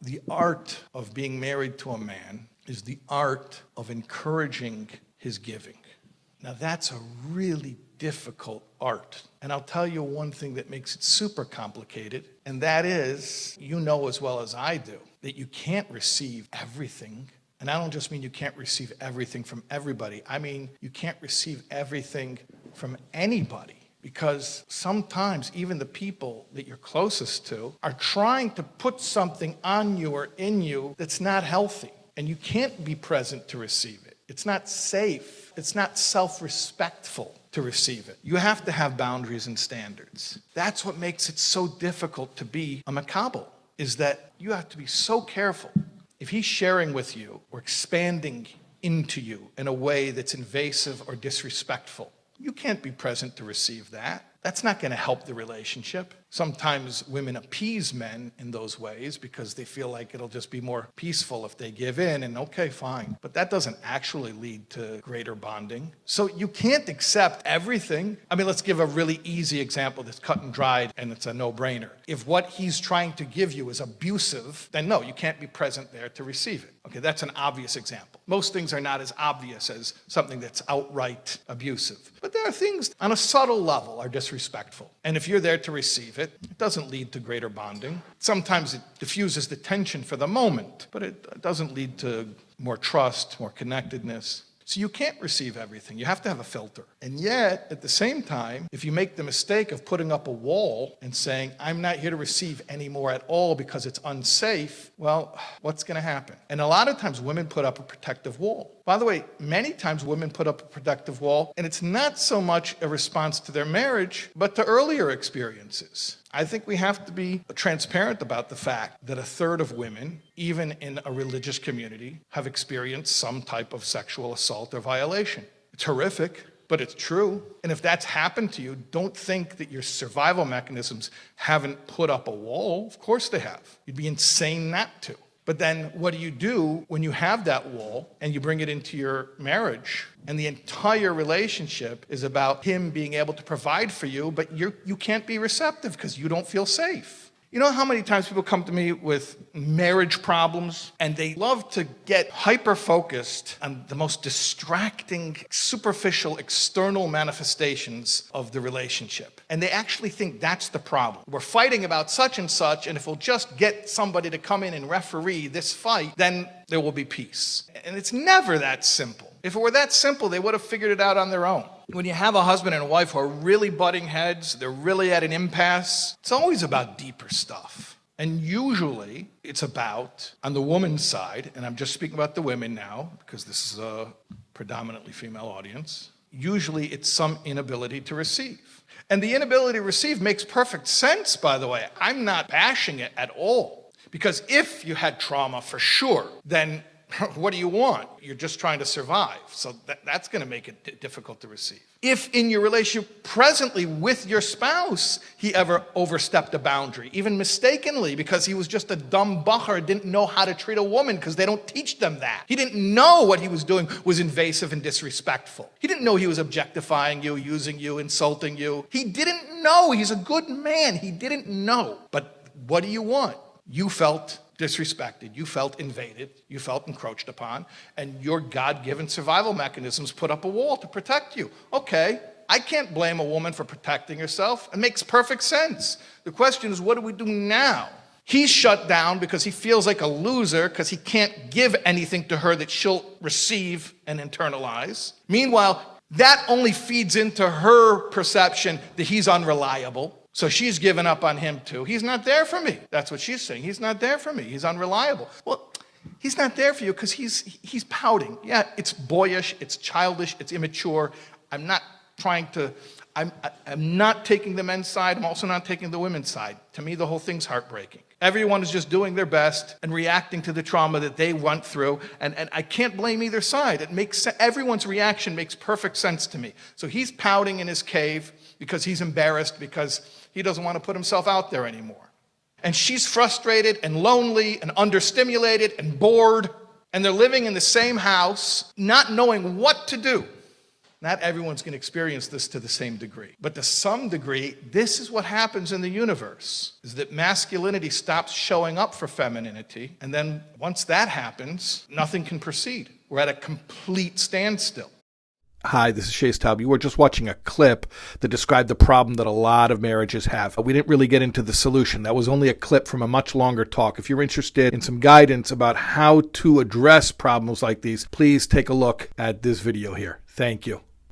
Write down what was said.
The art of being married to a man is the art of encouraging his giving. Now that's a really difficult art. And I'll tell you one thing that makes it super complicated, and that is, you know as well as I do, that you can't receive everything. And I don't just mean you can't receive everything from everybody. I mean, you can't receive everything from anybody. Because sometimes even the people that you're closest to are trying to put something on you or in you that's not healthy. And you can't be present to receive it. It's not safe. It's not self-respectful to receive it. You have to have boundaries and standards. That's what makes it so difficult to be a makabel, is that you have to be so careful. If he's sharing with you or expanding into you in a way that's invasive or disrespectful, you can't be present to receive that. That's not going to help the relationship. Sometimes women appease men in those ways because they feel like it'll just be more peaceful if they give in, and okay, fine. But that doesn't actually lead to greater bonding. So you can't accept everything. I mean, let's give a really easy example that's cut and dried, and it's a no-brainer. If what he's trying to give you is abusive, then no, you can't be present there to receive it. Okay, that's an obvious example. Most things are not as obvious as something that's outright abusive. But there are things on a subtle level are disrespectful. And if you're there to receive it, it doesn't lead to greater bonding. Sometimes it diffuses the tension for the moment, but it doesn't lead to more trust, more connectedness. So you can't receive everything. You have to have a filter. And yet, at the same time, if you make the mistake of putting up a wall and saying, I'm not here to receive any more at all because it's unsafe, well, what's going to happen? And a lot of times women put up a protective wall. By the way, many times women put up a protective wall, and it's not so much a response to their marriage, but to earlier experiences. I think we have to be transparent about the fact that a third of women, even in a religious community, have experienced some type of sexual assault or violation. It's horrific, but it's true. And if that's happened to you, don't think that your survival mechanisms haven't put up a wall. Of course they have. You'd be insane not to. But then what do you do when you have that wall and you bring it into your marriage and the entire relationship is about him being able to provide for you, but you can't be receptive because you don't feel safe? You know how many times people come to me with marriage problems and they love to get hyper-focused on the most distracting, superficial, external manifestations of the relationship. And they actually think that's the problem. We're fighting about such and such, and if we'll just get somebody to come in and referee this fight, then there will be peace. And it's never that simple. If it were that simple, they would have figured it out on their own. When you have a husband and a wife who are really butting heads, they're really at an impasse, it's always about deeper stuff. And usually it's about, on the woman's side, and I'm just speaking about the women now, because this is a predominantly female audience, usually it's some inability to receive. And the inability to receive makes perfect sense, by the way. I'm not bashing it at all. Because if you had trauma for sure, then what do you want? You're just trying to survive. So that's going to make it difficult to receive. If in your relationship presently with your spouse, he ever overstepped a boundary, even mistakenly, because he was just a dumb bachar, didn't know how to treat a woman because they don't teach them that. He didn't know what he was doing was invasive and disrespectful. He didn't know he was objectifying you, using you, insulting you. He didn't know. He's a good man. He didn't know. But what do you want? You felt disrespected, you felt invaded, you felt encroached upon, and your God-given survival mechanisms put up a wall to protect you. Okay, I can't blame a woman for protecting herself. It makes perfect sense. The question is, what do we do now? He's shut down because he feels like a loser because he can't give anything to her that she'll receive and internalize. Meanwhile, that only feeds into her perception that he's unreliable. So she's given up on him too. He's not there for me. That's what she's saying. He's not there for me. He's unreliable. Well, he's not there for you because he's pouting. Yeah, it's boyish, it's childish, it's immature. I'm not taking the men's side. I'm also not taking the women's side. To me, the whole thing's heartbreaking. Everyone is just doing their best and reacting to the trauma that they went through. And I can't blame either side. Everyone's reaction makes perfect sense to me. So he's pouting in his cave because he's embarrassed because he doesn't want to put himself out there anymore. And she's frustrated and lonely and understimulated and bored. And they're living in the same house, not knowing what to do. Not everyone's going to experience this to the same degree. But to some degree, this is what happens in the universe, is that masculinity stops showing up for femininity. And then once that happens, nothing can proceed. We're at a complete standstill. Hi, this is Shea Staub. You were just watching a clip that described the problem that a lot of marriages have. We didn't really get into the solution. That was only a clip from a much longer talk. If you're interested in some guidance about how to address problems like these, please take a look at this video here. Thank you.